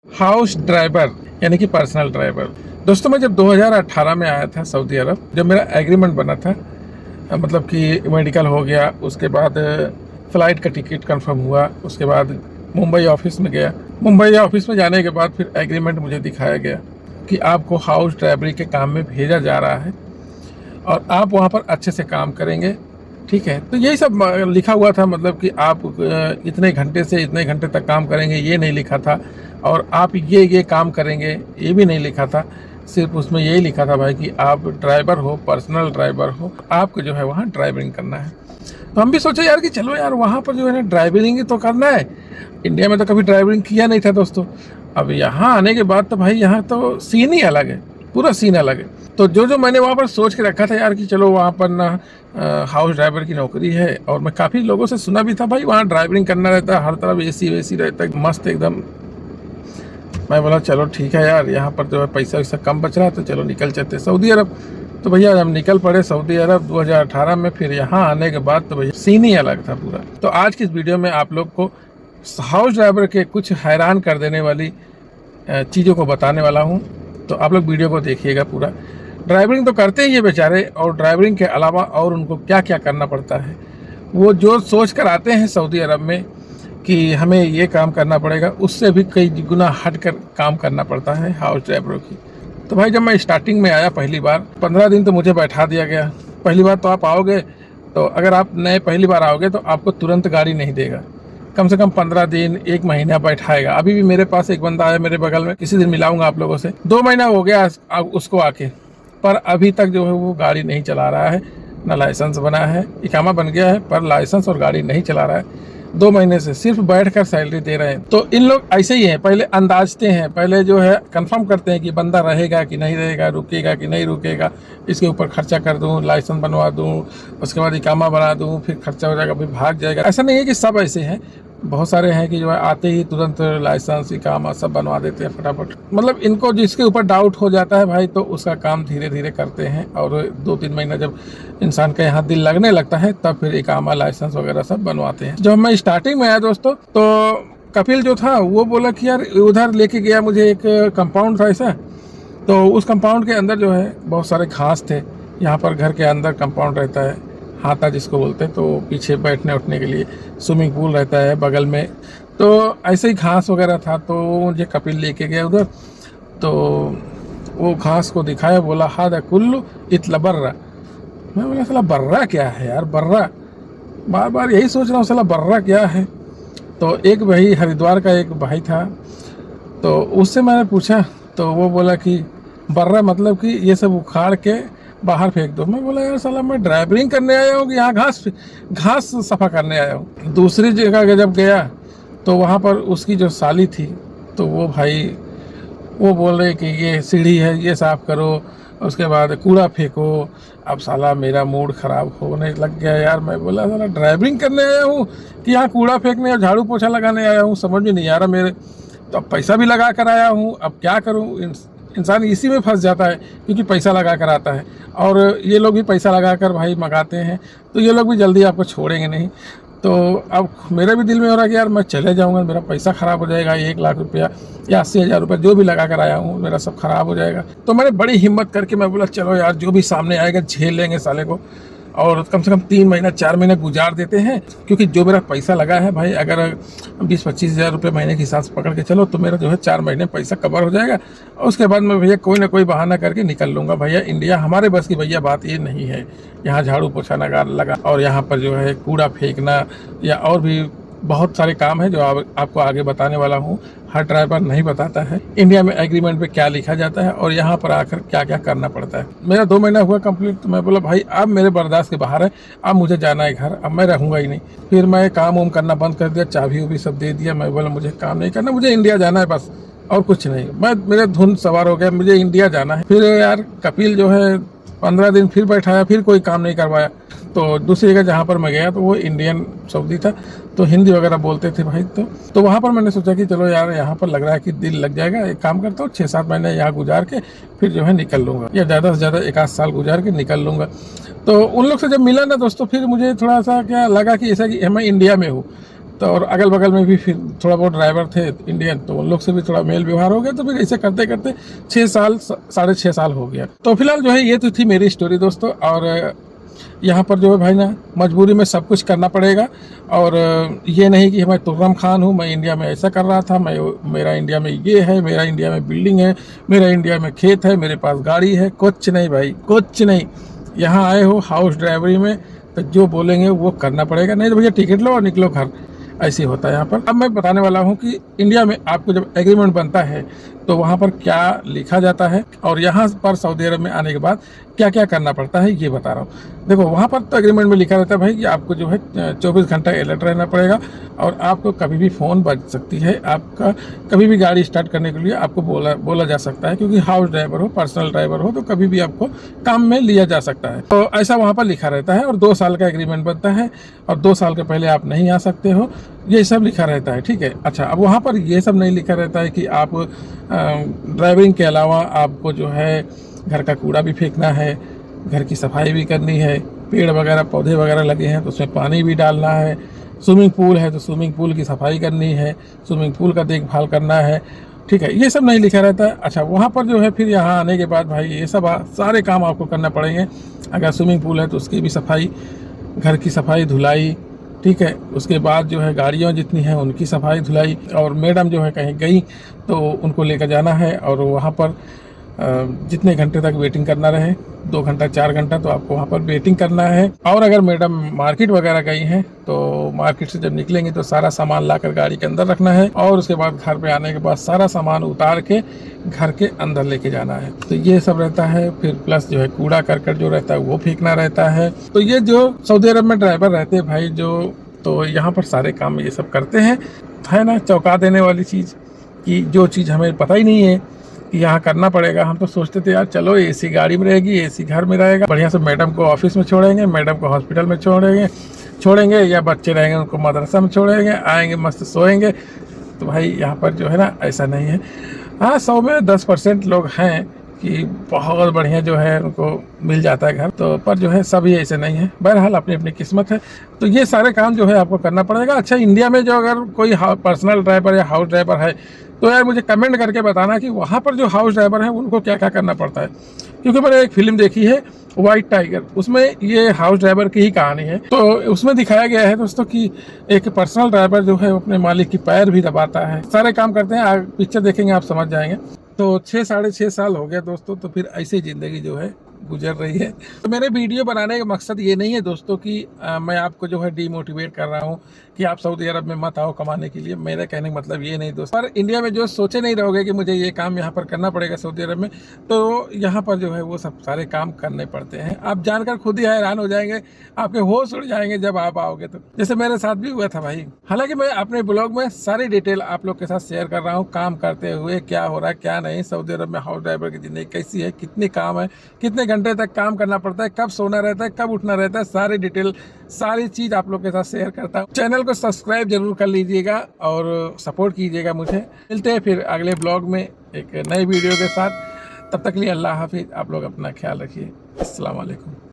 House driver यानी कि personal driver. दोस्तों मैं जब 2018 में आया था सऊदी अरब, जब मेरा एग्रीमेंट बना था, मतलब कि मेडिकल हो गया, उसके बाद फ़्लाइट का टिकट कंफर्म हुआ, उसके बाद मुंबई ऑफिस में गया। मुंबई ऑफिस में जाने के बाद फिर एग्रीमेंट मुझे दिखाया गया कि आपको हाउस ड्राइवरी के काम में भेजा जा रहा है और आप वहाँ पर अच्छे से काम करेंगे, ठीक है। तो यही सब लिखा हुआ था, मतलब कि आप इतने घंटे से इतने घंटे तक काम करेंगे, ये नहीं लिखा था। और आप ये काम करेंगे, ये भी नहीं लिखा था। सिर्फ उसमें यही लिखा था भाई कि आप ड्राइवर हो, पर्सनल ड्राइवर हो, आपको जो है वहाँ ड्राइविंग करना है। तो हम भी सोचे यार कि चलो यार वहाँ पर जो है ना ड्राइविंग ही तो करना है। इंडिया में तो कभी ड्राइविंग किया नहीं था दोस्तों। अब यहाँ आने के बाद तो भाई यहाँ तो सीन ही अलग है, पूरा सीन अलग है। तो जो मैंने वहाँ पर सोच के रखा था यार कि चलो वहाँ पर ना हाउस ड्राइवर की नौकरी है, और मैं काफ़ी लोगों से सुना भी था भाई वहाँ ड्राइविंग करना रहता है, हर तरफ एसी वेसी रहता है, मस्त एकदम। मैं बोला चलो ठीक है यार, यहाँ पर जो है पैसा वैसा कम बच रहा है तो चलो निकल चलते सऊदी अरब। तो भैया हम निकल पड़े सऊदी अरब 2018 में। फिर यहाँ आने के बाद तो भैया सीन ही अलग था पूरा। तो आज की इस वीडियो में आप लोग को हाउस ड्राइवर के कुछ हैरान कर देने वाली चीज़ों को बताने वाला हूँ। तो आप लोग वीडियो को देखिएगा पूरा। ड्राइविंग तो करते ही ये बेचारे, और ड्राइविंग के अलावा और उनको क्या क्या करना पड़ता है, वो जो सोच कर आते हैं सऊदी अरब में कि हमें ये काम करना पड़ेगा, उससे भी कई गुना हट कर काम करना पड़ता है हाउस ड्राइवरों की। तो भाई जब मैं स्टार्टिंग में आया पहली बार 15 दिन तो मुझे बैठा दिया गया। पहली बार तो आप आओगे, तो अगर आप नए पहली बार आओगे तो आपको तुरंत गाड़ी नहीं देगा, कम से कम 15 दिन 1 महीना बैठाएगा। अभी भी मेरे पास एक बंदा आया मेरे बगल में, किसी दिन मिलाऊंगा आप लोगों से, 2 महीना हो गया उसको आके, पर अभी तक जो है वो गाड़ी नहीं चला रहा है। ना लाइसेंस बना है, इकामा बन गया है पर लाइसेंस और गाड़ी नहीं चला रहा है। 2 महीने से सिर्फ बैठकर सैलरी दे रहे हैं। तो इन लोग ऐसे ही हैं, पहले अंदाजते हैं, पहले जो है कंफर्म करते हैं कि बंदा रहेगा कि नहीं रहेगा, रुकेगा कि नहीं रुकेगा, इसके ऊपर खर्चा कर दूं, लाइसेंस बनवा दूं, उसके बाद इकामा बना दूं, फिर खर्चा हो जाएगा, फिर भाग जाएगा। ऐसा नहीं है कि सब ऐसे हैं, बहुत सारे हैं कि जो है आते ही तुरंत लाइसेंस इकामा सब बनवा देते हैं फटाफट। मतलब इनको जिसके ऊपर डाउट हो जाता है भाई, तो उसका काम धीरे धीरे करते हैं, और 2-3 महीना जब इंसान का यहाँ दिल लगने लगता है तब फिर इकामा लाइसेंस वगैरह सब बनवाते हैं। जब मैं स्टार्टिंग में आया दोस्तों, तो कपिल जो था वो बोला कि यार उधर लेके गया मुझे, एक कंपाउंड था ऐसा, तो उस कंपाउंड के अंदर जो है बहुत सारे घास थे। यहाँ पर घर के अंदर कंपाउंड रहता है, हाथा जिसको बोलते हैं, तो पीछे बैठने उठने के लिए स्विमिंग पूल रहता है बगल में। तो ऐसे ही घास वगैरह था, तो मुझे कपिल लेके गया उधर। तो वो घास को दिखाया, बोला हादा कुल्लू इतला बर्रा। मैं बोला साला बर्रा क्या है यार, बर्रा, बार बार यही सोच रहा हूँ साला बर्रा क्या है। तो एक भाई हरिद्वार का एक भाई था, तो उससे मैंने पूछा, तो वो बोला कि बर्रा मतलब कि ये सब उखाड़ के बाहर फेंक दो। मैं बोला यार साला मैं ड्राइविंग करने आया हूँ कि यहाँ घास सफ़ा करने आया हूँ। दूसरी जगह जब गया तो वहाँ पर उसकी जो साली थी, तो वो भाई वो बोल रहे कि ये सीढ़ी है, ये साफ़ करो, उसके बाद कूड़ा फेंको। अब साला मेरा मूड ख़राब होने लग गया यार। मैं बोला साला ड्राइविंग करने आया हूँ कि यहाँ कूड़ा फेंकने और झाड़ू पोछा लगाने आया हूँ, समझ में नहीं आ रहा मेरे। तो अब पैसा भी लगा कर आया हूँ, अब क्या करूँ। इंसान इसी में फंस जाता है, क्योंकि पैसा लगा कर आता है, और ये लोग भी पैसा लगा कर भाई मंगाते हैं, तो ये लोग भी जल्दी आपको छोड़ेंगे नहीं। तो अब मेरा भी दिल में हो रहा है कि यार मैं चले जाऊंगा, मेरा पैसा ख़राब हो जाएगा, 1 लाख रुपया या 80,000 रुपये जो भी लगा कर आया हूँ, मेरा सब ख़राब हो जाएगा। तो मैंने बड़ी हिम्मत करके मैं बोला चलो यार जो भी सामने आएगा झेल लेंगे साले को, और कम से कम 3 महीना 4 महीना गुजार देते हैं। क्योंकि जो मेरा पैसा लगा है भाई, अगर 20-25 हज़ार रुपये महीने के हिसाब से पकड़ के चलो, तो मेरा जो है 4 महीने पैसा कवर हो जाएगा। और उसके बाद मैं भैया कोई ना कोई बहाना करके निकल लूँगा। भैया इंडिया हमारे बस की भैया बात ये नहीं है। यहाँ झाड़ू पोछा लगा, और यहाँ पर जो है कूड़ा फेंकना, या और भी बहुत सारे काम है जो आपको आगे बताने वाला हूँ। हर ड्राइवर नहीं बताता है इंडिया में एग्रीमेंट पे क्या लिखा जाता है, और यहाँ पर आकर क्या क्या करना पड़ता है। मेरा 2 महीना हुआ कंप्लीट, तो मैं बोला भाई अब मेरे बर्दाश्त के बाहर है, अब मुझे जाना है घर, अब मैं रहूँगा ही नहीं। फिर मैं काम वाम करना बंद कर दिया, चाबी उबी सब दे दिया। मैं बोला मुझे काम नहीं करना, मुझे इंडिया जाना है बस, और कुछ नहीं। मेरे धुन सवार हो गया, मुझे इंडिया जाना है। फिर यार कपिल जो है 15 दिन फिर बैठाया, फिर कोई काम नहीं करवाया। तो दूसरी जगह जहाँ पर मैं गया तो वो इंडियन सऊदी था, तो हिंदी वगैरह बोलते थे भाई। तो वहाँ पर मैंने सोचा कि चलो यार यहाँ पर लग रहा है कि दिल लग जाएगा, एक काम करता हूँ 6-7 महीने यहाँ गुजार के फिर जो है निकल लूँगा, या ज़्यादा से ज़्यादा 1 साल गुजार के निकल लूँगा। तो उन लोग से जब मिला ना दोस्तों, फिर मुझे थोड़ा सा क्या लगा कि ऐसा कि मैं इंडिया में हूँ। तो और अगल बगल में भी फिर थोड़ा बहुत ड्राइवर थे इंडियन, तो उन लोग से भी थोड़ा मेल व्यवहार हो गया। तो फिर ऐसे करते करते 6 साल 6.5 साल हो गया। तो फिलहाल जो है ये तो थी मेरी स्टोरी दोस्तों। और यहाँ पर जो है भाई ना मजबूरी में सब कुछ करना पड़ेगा। और ये नहीं कि मैं तुर्रम खान हूँ, मैं इंडिया में ऐसा कर रहा था, मेरा इंडिया में ये है, मेरा इंडिया में बिल्डिंग है, मेरा इंडिया में खेत है, मेरे पास गाड़ी है। कुछ नहीं भाई, कुछ नहीं। यहाँ आए हो हाउस ड्राइवरी में, तो जो बोलेंगे वो करना पड़ेगा, नहीं तो भैया टिकट लो और निकलो घर। ऐसे होता है यहाँ पर। अब मैं बताने वाला हूँ कि इंडिया में आपको जब एग्रीमेंट बनता है तो वहाँ पर क्या लिखा जाता है, और यहाँ पर सऊदी अरब में आने के बाद क्या क्या करना पड़ता है ये बता रहा हूँ। देखो वहाँ पर तो एग्रीमेंट में लिखा रहता है भाई कि आपको जो है 24 घंटा अलर्ट रहना पड़ेगा, और आपको कभी भी फ़ोन बज सकती है, आपका कभी भी गाड़ी स्टार्ट करने के लिए आपको बोला जा सकता है, क्योंकि हाउस ड्राइवर हो, पर्सनल ड्राइवर हो, तो कभी भी आपको काम में लिया जा सकता है। तो ऐसा वहाँ पर लिखा रहता है। और 2 साल का एग्रीमेंट बनता है, और 2 साल के पहले आप नहीं आ सकते हो, ये सब लिखा रहता है, ठीक है। अच्छा, अब वहाँ पर ये सब नहीं लिखा रहता है कि आप ड्राइविंग के अलावा आपको जो है घर का कूड़ा भी फेंकना है, घर की सफाई भी करनी है, पेड़ वगैरह पौधे वगैरह लगे हैं तो उसमें पानी भी डालना है, स्विमिंग पूल है तो स्विमिंग पूल की सफाई करनी है, स्विमिंग पूल का देखभाल करना है, ठीक है। ये सब नहीं लिखा रहता है। अच्छा, वहाँ पर जो है फिर यहाँ आने के बाद भाई ये सब सारे काम आपको करना पड़ेंगे। अगर स्विमिंग पूल है तो उसकी भी सफाई, घर की सफाई धुलाई, ठीक है। उसके बाद जो है गाड़ियाँ जितनी हैं उनकी सफाई धुलाई, और मैडम जो है कहीं गई तो उनको लेकर जाना है, और वहाँ पर जितने घंटे तक वेटिंग करना रहे, 2 घंटा 4 घंटा, तो आपको वहाँ पर वेटिंग करना है। और अगर मैडम मार्केट वगैरह गई हैं तो मार्केट से जब निकलेंगे तो सारा सामान लाकर गाड़ी के अंदर रखना है, और उसके बाद घर पे आने के बाद सारा सामान उतार के घर के अंदर लेके जाना है। तो ये सब रहता है। फिर प्लस जो है कूड़ा करकट जो रहता है वो फेंकना रहता है। तो ये जो सऊदी अरब में ड्राइवर रहते हैं भाई जो, तो यहाँ पर सारे काम ये सब करते हैं, है ना। चौंका देने वाली चीज़ कि जो चीज़ हमें पता ही नहीं है कि यहाँ करना पड़ेगा। हम तो सोचते थे यार चलो एसी गाड़ी में रहेगी, एसी घर में रहेगा, बढ़िया से मैडम को ऑफिस में छोड़ेंगे, मैडम को हॉस्पिटल में छोड़ेंगे, या बच्चे रहेंगे उनको मदरसा में छोड़ेंगे, आएंगे मस्त सोएंगे। तो भाई यहाँ पर जो है ना ऐसा नहीं है। हाँ, 100 में 10% लोग हैं कि बहुत बढ़िया जो है उनको मिल जाता है घर, तो पर जो है सभी ऐसे नहीं है। बहरहाल अपनी अपनी किस्मत है। तो ये सारे काम जो है आपको करना पड़ेगा। अच्छा, इंडिया में जो अगर कोई पर्सनल ड्राइवर या हाउस ड्राइवर है तो यार मुझे कमेंट करके बताना कि वहाँ पर जो हाउस ड्राइवर हैं उनको क्या क्या करना पड़ता है। क्योंकि मैंने एक फिल्म देखी है वाइट टाइगर, उसमें ये हाउस ड्राइवर की ही कहानी है। तो उसमें दिखाया गया है दोस्तों कि एक पर्सनल ड्राइवर जो है अपने मालिक की पैर भी दबाता है, सारे काम करते हैं। पिक्चर देखेंगे आप समझ जाएंगे। तो 6 साल हो गया दोस्तों। तो फिर ऐसी ज़िंदगी जो है गुजर रही है। तो मेरे वीडियो बनाने का मकसद ये नहीं है दोस्तों कि मैं आपको जो है डीमोटिवेट कर रहा हूँ कि आप सऊदी अरब में मत आओ कमाने के लिए। मेरा कहने का मतलब ये नहीं दोस्तों। पर इंडिया में जो सोचे नहीं रहोगे कि मुझे ये काम यहाँ पर करना पड़ेगा सऊदी अरब में, तो यहाँ पर जो है वो सब सारे काम करने पड़ते हैं। आप जानकर खुद ही हैरान हो जाएंगे, आपके होश उड़ जाएंगे जब आप आओगे तो। जैसे मेरे साथ भी हुआ था भाई। हालांकि मैं अपने ब्लॉग में सारी डिटेल आप लोग के साथ शेयर कर रहा हूँ, काम करते हुए क्या हो रहा है क्या नहीं, सऊदी अरब में हाउस ड्राइवर की ज़िंदगी कैसी है, कितने काम है, कितने घंटे तक काम करना पड़ता है, कब सोना रहता है, कब उठना रहता है, सारी डिटेल सारी चीज़ आप लोग के साथ शेयर करता हूँ। चैनल को सब्सक्राइब जरूर कर लीजिएगा और सपोर्ट कीजिएगा मुझे। मिलते हैं फिर अगले ब्लॉग में एक नई वीडियो के साथ। तब तक लिए अल्लाह हाफिज़। आप लोग अपना ख्याल रखिए। अस्सलाम वालेकुम।